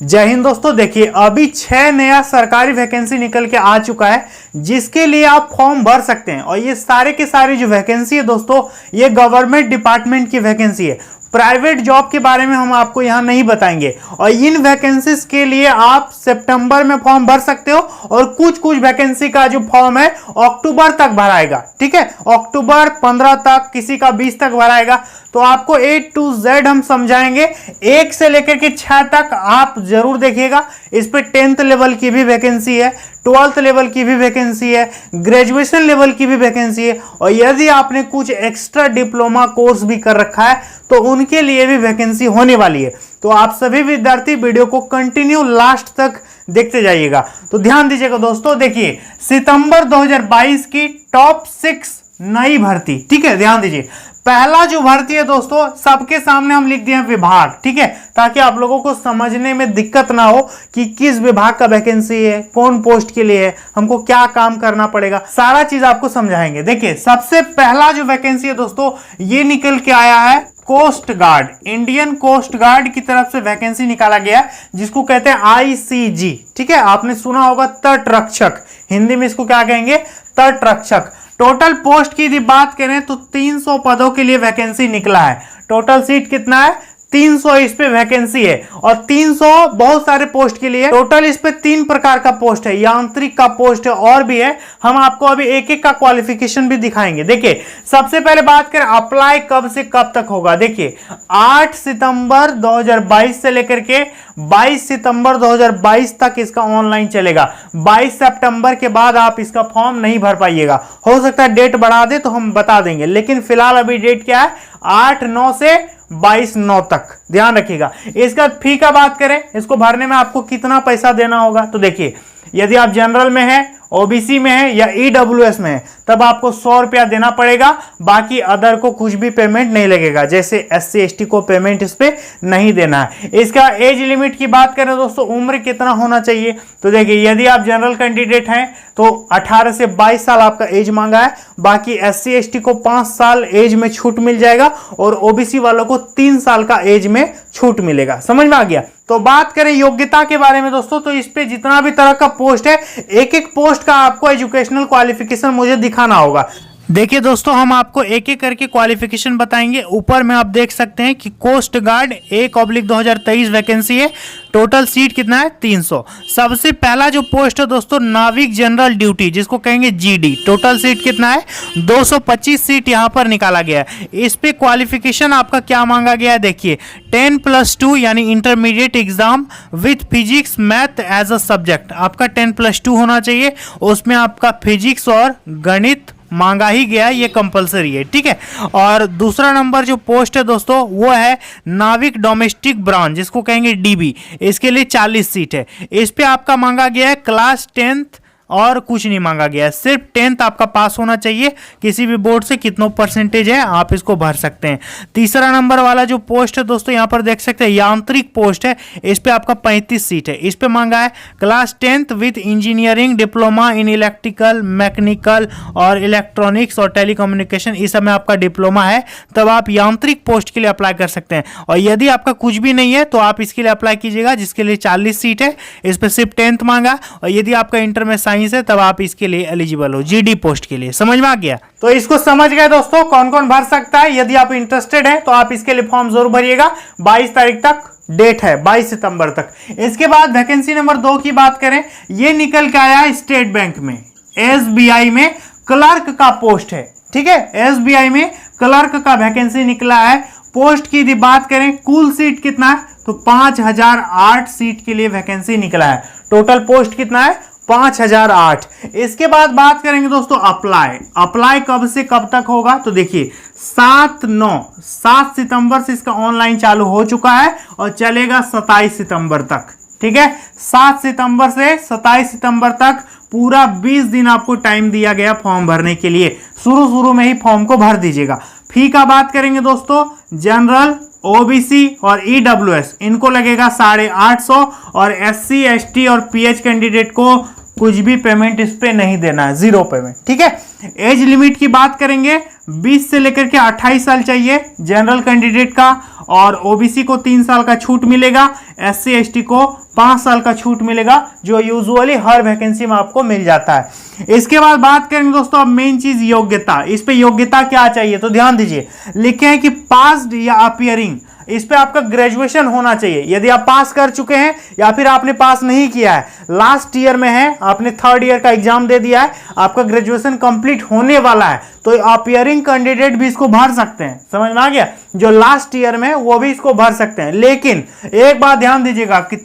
जय हिंद दोस्तों। देखिए अभी 6 नया सरकारी वैकेंसी निकल के आ चुका है जिसके लिए आप फॉर्म भर सकते हैं। और ये सारे के सारे जो वैकेंसी है दोस्तों, ये गवर्नमेंट डिपार्टमेंट की वैकेंसी है। प्राइवेट जॉब के बारे में हम आपको यहां नहीं बताएंगे। और इन वैकेंसीज के लिए आप सितंबर में फॉर्म भर सकते हो और कुछ कुछ वैकेंसी का जो फॉर्म है अक्टूबर तक भराएगा। ठीक है, अक्टूबर 15 तक, किसी का 20 तक भराएगा। तो आपको A to Z हम समझाएंगे, 1 से लेकर के 6 तक आप जरूर देखिएगा। इस पे 10th लेवल की भी वैकेंसी है, 12th लेवल की भी वैकेंसी है, ग्रेजुएशन लेवल की भी वैकेंसी है। और यदि आपने कुछ एक्स्ट्रा डिप्लोमा कोर्स भी कर रखा है तो उनके लिए भी वैकेंसी होने वाली है। तो आप सभी विद्यार्थी वीडियो को कंटिन्यू लास्ट तक देखते जाइएगा। तो ध्यान दीजिएगा दोस्तों। देखिए सितंबर 2022 की टॉप 6 नई भर्ती, ठीक है, ध्यान दीजिए। पहला जो भर्ती है दोस्तों, सबके सामने हम लिख दिए विभाग, ठीक है, ताकि आप लोगों को समझने में दिक्कत ना हो कि किस विभाग का वैकेंसी है, कौन पोस्ट के लिए है, हमको क्या काम करना पड़ेगा, सारा चीज आपको समझाएंगे। देखिए सबसे पहला जो वैकेंसी है दोस्तों, ये निकल के आया है coast guard, Indian coast guard की तरफ से वैकेंसी निकाला गया जिसको कहते हैं ICG। ठीक है, आपने सुना होगा तट रक्षक, हिंदी में इसको क्या कहेंगे, तट रक्षक। टोटल पोस्ट की यदि बात करें तो 300 पदों के लिए वैकेंसी निकला है। टोटल सीट कितना है, 300 इस पे वैकेंसी है। और 300 बहुत सारे पोस्ट के लिए। टोटल इस पे 3 प्रकार का पोस्ट है, यांत्रिक का पोस्ट है और भी है। हम आपको अभी एक एक का क्वालिफिकेशन भी दिखाएंगे। देखिए सबसे पहले बात करें अप्लाई कब से कब तक होगा। देखिए 8 सितंबर 2022 से लेकर के 22 सितंबर 2022 तक इसका ऑनलाइन चलेगा। 22 सितंबर के बाद आप इसका फॉर्म नहीं भर पाइएगा। हो सकता है डेट बढ़ा दे तो हम बता देंगे, लेकिन फिलहाल अभी डेट क्या है, 8/9 से 22/9 तक, ध्यान रखिएगा। इसका फी का बात करें, इसको भरने में आपको कितना पैसा देना होगा। तो देखिए यदि आप जनरल में है, OBC में है या EWS में है, तब आपको 100 रुपया देना पड़ेगा। बाकी अदर को कुछ भी पेमेंट नहीं लगेगा, जैसे SC ST को पेमेंट इस पे नहीं देना है। इसका एज लिमिट की बात करें दोस्तों, उम्र कितना होना चाहिए। तो देखिए यदि आप जनरल कैंडिडेट हैं तो 18 से 22 साल आपका एज मांगा है। बाकी SC ST को 5 साल एज में छूट मिल जाएगा और OBC वालों को 3 साल का एज में छूट मिलेगा। समझ में आ गया। तो बात करें योग्यता के बारे में दोस्तों, तो इस पे जितना भी तरह का पोस्ट है, एक एक पोस्ट का आपको एजुकेशनल क्वालिफिकेशन मुझे दिखाना होगा। देखिए दोस्तों हम आपको एक एक करके क्वालिफिकेशन बताएंगे। ऊपर में आप देख सकते हैं कि कोस्ट गार्ड 1/2023 वैकेंसी है। टोटल सीट कितना है, 300। सबसे पहला जो पोस्ट है दोस्तों, नाविक जनरल ड्यूटी, जिसको कहेंगे GD। टोटल सीट कितना है, 225 सीट यहाँ पर निकाला गया है। इस पे क्वालिफिकेशन आपका क्या मांगा गया है, देखिए 10+2 यानी intermediate exam with physics math as a subject. आपका 10+2 होना चाहिए, उसमें आपका फिजिक्स और गणित मांगा ही गया, ये कंपलसरी है। ठीक है, और दूसरा नंबर जो पोस्ट है दोस्तों वो है नाविक डोमेस्टिक ब्रांच, जिसको कहेंगे DB। इसके लिए 40 सीट है। इस पे आपका मांगा गया है क्लास 10th और कुछ नहीं मांगा गया है, सिर्फ 10th आपका पास होना चाहिए। किसी भी बोर्ड से कितना परसेंटेज है आप इसको भर सकते हैं। तीसरा नंबर वाला जो पोस्ट है दोस्तों, यहाँ पर देख सकते हैं यांत्रिक पोस्ट है। इस पे आपका 35 सीट है। इस पे मांगा है class 10th with engineering diploma in electrical, mechanical और इलेक्ट्रॉनिक्स और टेलीकम्युनिकेशन। इस समय आपका डिप्लोमा है, तब आप यांत्रिक पोस्ट के लिए अप्लाई कर सकते हैं। और यदि आपका कुछ भी नहीं है तो आप इसके लिए अप्लाई कीजिएगा, जिसके लिए 40 सीट है। इस पे सिर्फ 10th मांगा। और यदि आपका इंटर में है तब आप इसके लिए एलिजिबल हो, GD पोस्ट के लिए। समझ में आ गया। तो इसको समझ गए दोस्तों कौन कौन भर सकता है। यदि आप इंटरेस्टेड हैं तो आप इसके लिए फॉर्म जरूर भरिएगा। 22 तारीख तक डेट है, 22 सितंबर तक। इसके बाद वैकेंसी नंबर 2 की बात करें, ये निकल के आया है स्टेट बैंक में, SBI में क्लर्क का पोस्ट है। ठीक है, SBI में क्लर्क का वैकेंसी निकला है। पोस्ट की यदि बात करें, कुल सीट कितना है, तो 5008 सीट के लिए वैकेंसी निकला है। टोटल पोस्ट कितना है, 5008। इसके बाद बात करेंगे दोस्तों अप्लाई कब से कब तक होगा। तो देखिए 7 सितंबर से इसका ऑनलाइन चालू हो चुका है और चलेगा 27 सितंबर तक। ठीक है, 7 सितंबर से 27 सितंबर तक पूरा 20 दिन आपको टाइम दिया गया फॉर्म भरने के लिए। शुरू में ही फॉर्म को भर दीजिएगा। फी का बात करेंगे दोस्तों, जनरल, OBC और EWS इनको लगेगा 850 और SC ST और PH कैंडिडेट को कुछ भी पेमेंट इस पे नहीं देना है, 0 पेमेंट। ठीक है, एज लिमिट की बात करेंगे 20 से लेकर के 28 साल चाहिए जनरल कैंडिडेट का, और ओबीसी को 3 साल का छूट मिलेगा, एससी एसटी को 5 साल का छूट मिलेगा, जो यूजुअली हर वैकेंसी में आपको मिल जाता है। इसके बाद बात करेंगे दोस्तों अब मेन चीज योग्यता। इस पे योग्यता क्या चाहिए, तो ध्यान दीजिए, लिखे हैं कि पास्ड या अपीयरिंग, इस पे आपका ग्रेजुएशन होना चाहिए। यदि आप पास कर चुके हैं या फिर आपने पास नहीं किया है, लास्ट ईयर में है, आपने 3rd ईयर का एग्जाम दे दिया है, आपका ग्रेजुएशन कंप्लीट होने वाला है, तो अपीयरिंग कैंडिडेट भी इसको भर सकते हैं। समझ में आ गया, जो लास्ट ईयर में वो भी इसको भर सकते हैं। लेकिन एक बात ध्यान दीजिएगा कि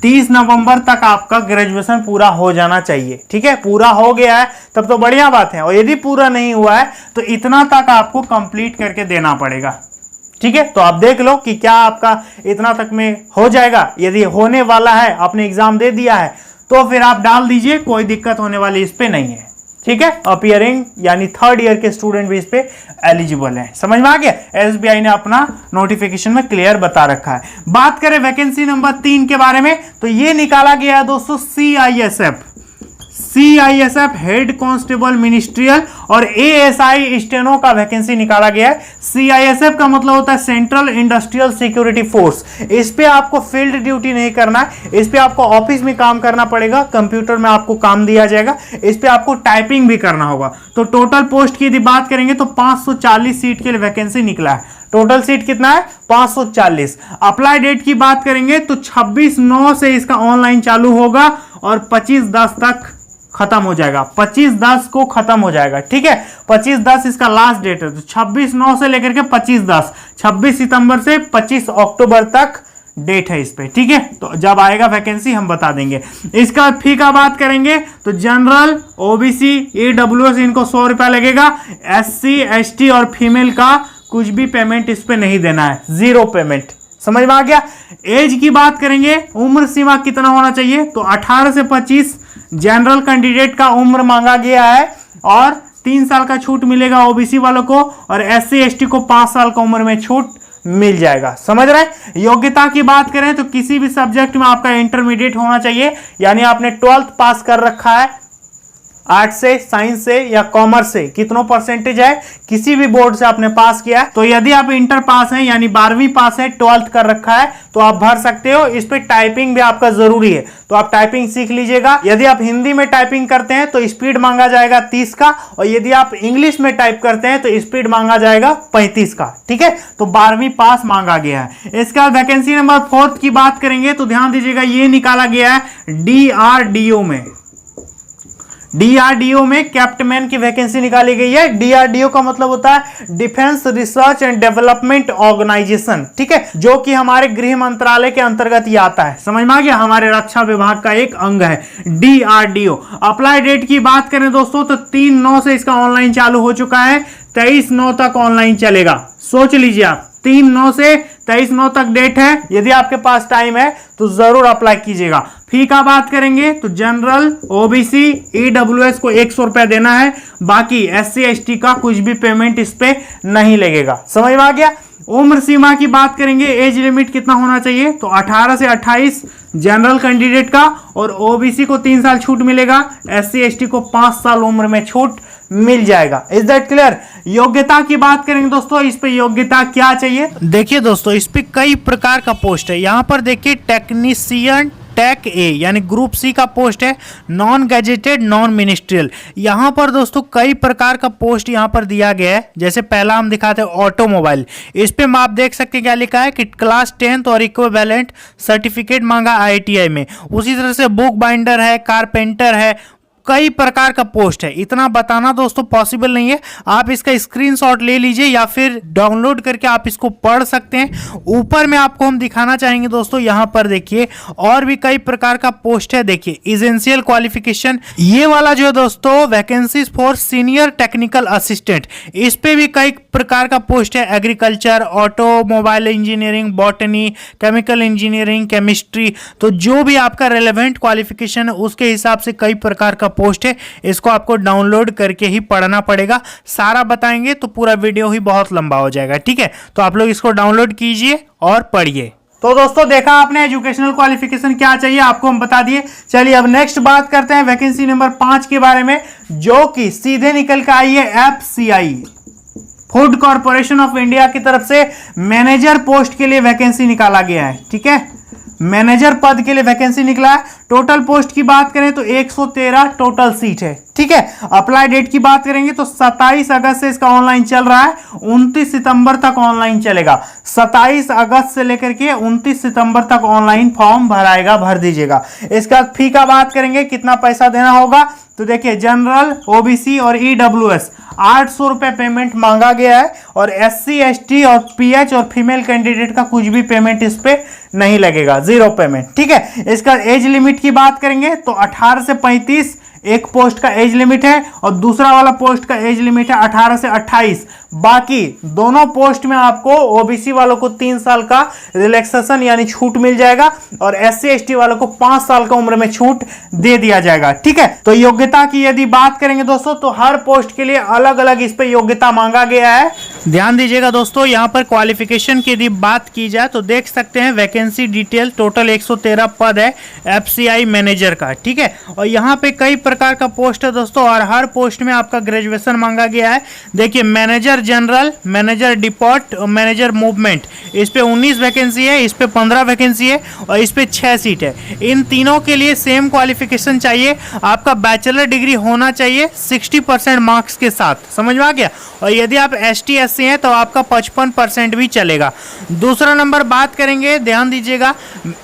30 नवंबर तक आपका ग्रेजुएशन पूरा हो जाना चाहिए। ठीक है, पूरा हो गया है तब तो बढ़िया बात है, और यदि पूरा नहीं हुआ है तो इतना तक आपको कंप्लीट करके देना पड़ेगा। ठीक है, तो आप देख लो कि क्या आपका इतना तक में हो जाएगा। यदि होने वाला है, आपने एग्जाम दे दिया है, तो फिर आप डाल दीजिए, कोई दिक्कत होने वाली इस पे नहीं है। ठीक है, अपीयरिंग यानी 3rd ईयर के स्टूडेंट भी इस पे एलिजिबल हैं। समझ में आ गया, एसबीआई ने अपना नोटिफिकेशन में क्लियर बता रखा है। बात करें वैकेंसी नंबर 3 के बारे में, तो ये निकाला गया है दोस्तों सीआईएसएफ हेड कांस्टेबल मिनिस्ट्रियल और एएसआई स्टेनो का वैकेंसी निकाला गया है। सीआईएसएफ का मतलब होता है सेंट्रल इंडस्ट्रियल सिक्योरिटी फोर्स। इस पे आपको फील्ड ड्यूटी नहीं करना है, इस पे आपको ऑफिस में काम करना पड़ेगा, कंप्यूटर में आपको काम दिया जाएगा, इस पे आपको टाइपिंग भी करना होगा। तो टोटल पोस्ट की यदि बात करेंगे तो 540 सीट के लिए वैकेंसी निकला है। टोटल सीट कितना है, 540। अप्लाई डेट की बात करेंगे तो 26/9 से इसका ऑनलाइन चालू होगा और 25/10 तक खत्म हो जाएगा। 25/10 को खत्म हो जाएगा। ठीक है, 25/10 इसका लास्ट डेट है, तो 26/9 से लेकर के 25/10, 26 सितंबर से 25 अक्टूबर तक डेट है इस पे। ठीक है, तो जब आएगा वैकेंसी हम बता देंगे। इसका फी का बात करेंगे तो जनरल, ओबीसी, ईडब्ल्यूएस इनको 100 रुपया लगेगा। एससी, एसटी और फीमेल का कुछ भी पेमेंट इस पे नहीं देना है, 0 पेमेंट। समझ में आ गया। एज की बात करेंगे, उम्र सीमा कितना होना चाहिए, तो 18 से 25 जनरल कैंडिडेट का उम्र मांगा गया है, और 3 साल का छूट मिलेगा ओबीसी वालों को, और एससी एसटी को 5 साल का उम्र में छूट मिल जाएगा। समझ रहे हैं। योग्यता की बात करें तो किसी भी सब्जेक्ट में आपका इंटरमीडिएट होना चाहिए, यानी आपने 12th पास कर रखा है, आर्ट से, साइंस से या कॉमर्स से, कितनों परसेंटेज है, किसी भी बोर्ड से आपने पास किया है। तो यदि आप इंटर पास हैं यानी 12वीं पास है, 12th कर रखा है, तो आप भर सकते हो। इस पे टाइपिंग भी आपका जरूरी है, तो आप टाइपिंग सीख लीजिएगा। यदि आप हिंदी में टाइपिंग करते हैं तो स्पीड मांगा जाएगा 30 का, और यदि आप इंग्लिश में टाइप करते हैं तो स्पीड मांगा जाएगा 35 का। ठीक है, तो 12वीं पास मांगा गया है। इसका वैकेंसी नंबर 4 की बात करेंगे तो ध्यान दीजिएगा, ये निकाला गया है डीआरडीओ में। डीआरडीओ में कैप्टमैन की वैकेंसी निकाली गई है। डीआरडीओ का मतलब होता है defence research and development organisation. ठीक है, जो कि हमारे गृह मंत्रालय के अंतर्गत ही आता है। समझ में आ गया, हमारे रक्षा विभाग का एक अंग है डीआरडीओ। अप्लाई डेट की बात करें दोस्तों तो 3/9 से इसका ऑनलाइन चालू हो चुका है, 23/9 तक ऑनलाइन चलेगा। सोच लीजिए आप, 3/9 से 23/9 तक डेट है। यदि आपके पास टाइम है तो जरूर अप्लाई कीजिएगा। फी का बात करेंगे तो जनरल, ओबीसी, ईडब्ल्यूएस को 100 रुपया देना है, बाकी एससी एसटी का कुछ भी पेमेंट इस पे नहीं लगेगा। समझ में आ गया। उम्र सीमा की बात करेंगे, एज लिमिट कितना होना चाहिए, तो 18 से 28 जनरल कैंडिडेट का, और ओबीसी को 3 साल छूट मिलेगा, एससी एसटी को 5 साल उम्र में छूट मिल जाएगा। Is that clear. योग्यता की बात करेंगे दोस्तों, इस पे योग्यता क्या चाहिए, देखिए दोस्तों, इस पे कई प्रकार का पोस्ट है। यहाँ पर देखिए टेक्नीशियन टेक ए यानी ग्रुप सी का पोस्ट है, नॉन गैजेटेड नॉन मिनिस्ट्रियल। यहाँ पर दोस्तों कई प्रकार का पोस्ट यहाँ पर दिया गया है। जैसे पहला हम दिखाते हैं ऑटोमोबाइल, इस पे आप देख सकते हैं क्या लिखा है कि क्लास 10th और इक्विवेलेंट सर्टिफिकेट मांगा आईटीआई में। उसी तरह से बुक बाइंडर है, कारपेंटर है, कई प्रकार का पोस्ट है। इतना बताना दोस्तों पॉसिबल नहीं है, आप इसका स्क्रीनशॉट ले लीजिए या फिर डाउनलोड करके आप इसको पढ़ सकते हैं। ऊपर में आपको हम दिखाना चाहेंगे दोस्तों, यहां पर देखिए और भी कई प्रकार का पोस्ट है। देखिए एसेंशियल क्वालिफिकेशन, ये वाला जो है दोस्तों vacancies for senior technical assistant, इस पे भी कई प्रकार का पोस्ट है। Agriculture, automobile engineering, botany, chemical engineering, chemistry, तो जो भी आपका रेलेवेंट क्वालिफिकेशन है उसके हिसाब से कई प्रकार का पोस्ट है। इसको आपको डाउनलोड करके ही पढ़ना पड़ेगा। सारा बताएंगे तो पूरा वीडियो ही बहुत लंबा हो जाएगा। ठीक है, तो आप लोग इसको डाउनलोड कीजिए और पढ़िए। तो दोस्तों देखा आपने एजुकेशनल क्वालिफिकेशन क्या चाहिए आपको हम बता दिए। चलिए अब नेक्स्ट बात करते हैं वैकेंसी नंबर 5 के बारे में, जो कि सीधे निकल के आई है FCI, food corporation of India की तरफ से मैनेजर पोस्ट के लिए वैकेंसी निकाला गया है। ठीक है, मैनेजर पद के लिए वैकेंसी निकला है। टोटल पोस्ट की बात करें तो 113 टोटल सीट है। ठीक है, अप्लाई डेट की बात करेंगे तो 27 अगस्त से इसका ऑनलाइन चल रहा है, 29 सितंबर तक ऑनलाइन चलेगा। 27 अगस्त से लेकर के 29 सितंबर तक ऑनलाइन फॉर्म भर दीजिएगा। इसके बाद फी का बात करेंगे, कितना पैसा देना होगा तो देखिए, जनरल, ओबीसी और EWS 800 रुपए पेमेंट मांगा गया है, और SC ST और PH और फीमेल कैंडिडेट का कुछ भी पेमेंट इस पे नहीं लगेगा, 0 पेमेंट। ठीक है, इसका एज लिमिट की बात करेंगे तो 18 से 35 एक पोस्ट का एज लिमिट है, और दूसरा वाला पोस्ट का एज लिमिट है 18 से 28। बाकी दोनों पोस्ट में आपको ओबीसी वालों को 3 साल का रिलैक्सेशन यानी छूट मिल जाएगा, और SC ST वालों को 5 साल का उम्र में छूट दे दिया जाएगा। ठीक है, तो योग्यता की यदि बात करेंगे दोस्तों तो हर पोस्ट के लिए अलग अलग इस पे योग्यता मांगा गया है। ध्यान दीजिएगा दोस्तों, यहां पर क्वालिफिकेशन की यदि बात की जाए तो देख सकते हैं वैकेंसी डिटेल, टोटल 113 पद है FCI मैनेजर का। ठीक है, और यहां पे कई प्रकार का पोस्ट है दोस्तों, और हर पोस्ट में आपका ग्रेजुएशन मांगा गया है। देखिए, मैनेजर जनरल, मैनेजर डिपोट और मैनेजर मूवमेंट, इस पे 19 वैकेंसी है, इस पे 15 वैकेंसी है, और इस पे 6 सीट है। इन तीनों के लिए सेम क्वालिफिकेशन चाहिए, आपका बैचलर डिग्री होना चाहिए 60% मार्क्स के साथ। समझ में आ गया? और यदि आप ST SC हैं तो आपका 55% भी चलेगा। दूसरा नंबर बात करेंगे, ध्यान दीजिएगा,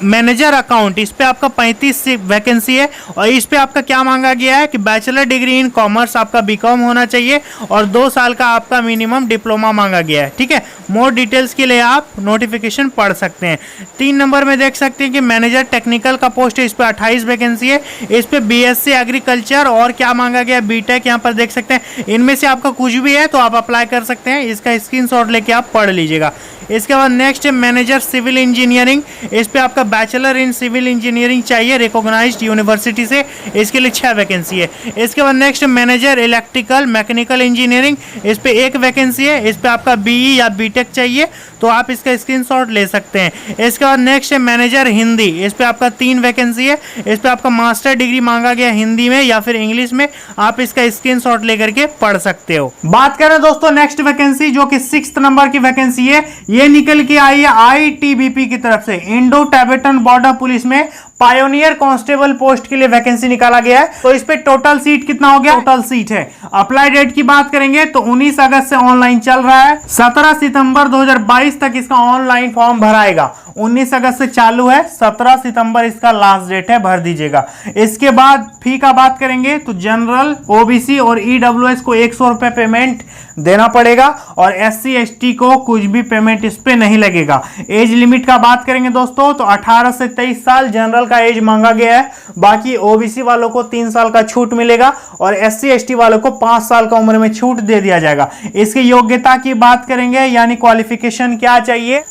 मैनेजर अकाउंट, इस पे आपका 35 वैकेंसी है, और इस पे आपका क्या मांगा गया है कि बैचलर डिग्री इन कॉमर्स आपका BCom होना चाहिए, और 2 साल का आपका मिनिमम डिप्लोमा मांगा गया है। ठीक है, मोर डिटेल्स के लिए आप नोटिफिकेशन पढ़ सकते हैं। 3 नंबर में देख सकते हैं कि मैनेजर टेक्निकल का पोस्ट है, इस पे 28 वैकेंसी है, इस पे BSc एग्रीकल्चर और क्या मांगा गया, BTech यहाँ पर देख सकते हैं। इनमें से आपका कुछ भी है तो आप अप्लाई कर सकते हैं, इसका स्क्रीनशॉट लेके आप पढ़ लीजिएगा। इसके बाद नेक्स्ट है मैनेजर सिविल इंजीनियरिंग, इस पे आपका बैचलर इन सिविल इंजीनियरिंग चाहिए रिकॉग्नाइज्ड यूनिवर्सिटी से, इसके लिए 6 वैकेंसी है। इसके बाद next manager electrical mechanical engineering, इस पे 1 वैकेंसी है, इस पे आपका BE या BTech चाहिए तो आप इसका स्क्रीनशॉट ले सकते हैं। इसके बाद नेक्स्ट है मैनेजर हिंदी, इस पे आपका 3 वैकेंसी है, इस पे आपका मास्टर डिग्री मांगा गया हिंदी में या फिर इंग्लिश में, आप इसका स्क्रीनशॉट लेकर के पढ़ सकते हो। बात करें दोस्तों नेक्स्ट वैकेंसी, जो कि 6th नंबर की वैकेंसी है, ये निकल के आई है ITBP की तरफ से, इंडो टाइबेटन बॉर्डर पुलिस में पायोनियर कांस्टेबल पोस्ट के लिए वैकेंसी निकाला गया है। तो इस पे टोटल सीट कितना हो गया, टोटल सीट है। अप्लाई डेट की बात करेंगे तो 19 अगस्त से ऑनलाइन चल रहा है, 17 सितंबर 2022 तक इसका ऑनलाइन फॉर्म भराएगा। 19 अगस्त से चालू है, 17 सितंबर इसका लास्ट डेट है, भर दीजिएगा। इसके बाद फी का बात करेंगे तो जनरल, OBC और EWS को 100 रुपए पेमेंट देना पड़ेगा, और SC ST को कुछ भी पेमेंट इस पे नहीं लगेगा। एज लिमिट का बात करेंगे दोस्तों तो 18 से 23 साल जनरल का एज मांगा गया है, बाकी OBC वालों को 3 साल का छूट मिलेगा, और SC ST वालों को 5 साल का उम्र में छूट दे दिया जाएगा। इसकी योग्यता की बात करेंगे यानी क्वालिफिकेशन क्या चाहिए,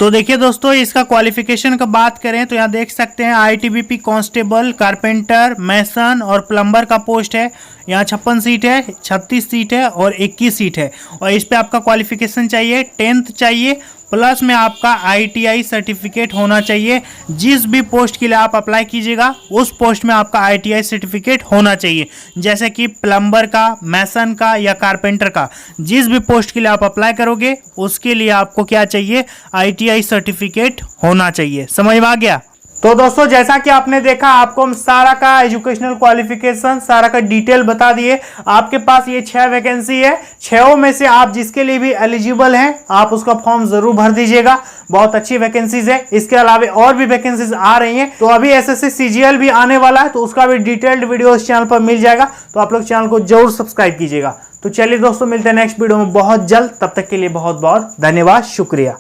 तो देखिए दोस्तों, इसका क्वालिफिकेशन का बात करें तो यहाँ देख सकते हैं ITBP कांस्टेबल, कारपेंटर, मैसन और प्लम्बर का पोस्ट है। यहाँ 56 सीट है, 36 सीट है और 21 सीट है, और इस पे आपका क्वालिफिकेशन चाहिए 10th चाहिए, प्लस में आपका ITI सर्टिफिकेट होना चाहिए। जिस भी पोस्ट के लिए आप अप्लाई कीजिएगा उस पोस्ट में आपका ITI सर्टिफिकेट होना चाहिए, जैसे कि प्लम्बर का, मैसन का या कारपेंटर का। जिस भी पोस्ट के लिए आप अप्लाई करोगे उसके लिए आपको क्या चाहिए, ITI सर्टिफिकेट होना चाहिए। समझ में आ गया? तो दोस्तों जैसा कि आपने देखा, आपको हम सारा का एजुकेशनल क्वालिफिकेशन सारा का डिटेल बता दिए। आपके पास ये 6 वैकेंसी है, 6 में से आप जिसके लिए भी एलिजिबल हैं आप उसका फॉर्म जरूर भर दीजिएगा। बहुत अच्छी वैकेंसीज है, इसके अलावा और भी वैकेंसीज आ रही हैं। तो अभी SSC CGL भी आने वाला है, तो उसका भी डिटेल्ड वीडियो इस चैनल पर मिल जाएगा, तो आप लोग चैनल को जरूर सब्सक्राइब कीजिएगा। तो चलिए दोस्तों, मिलते हैं नेक्स्ट वीडियो में बहुत जल्द, तब तक के लिए बहुत बहुत धन्यवाद, शुक्रिया।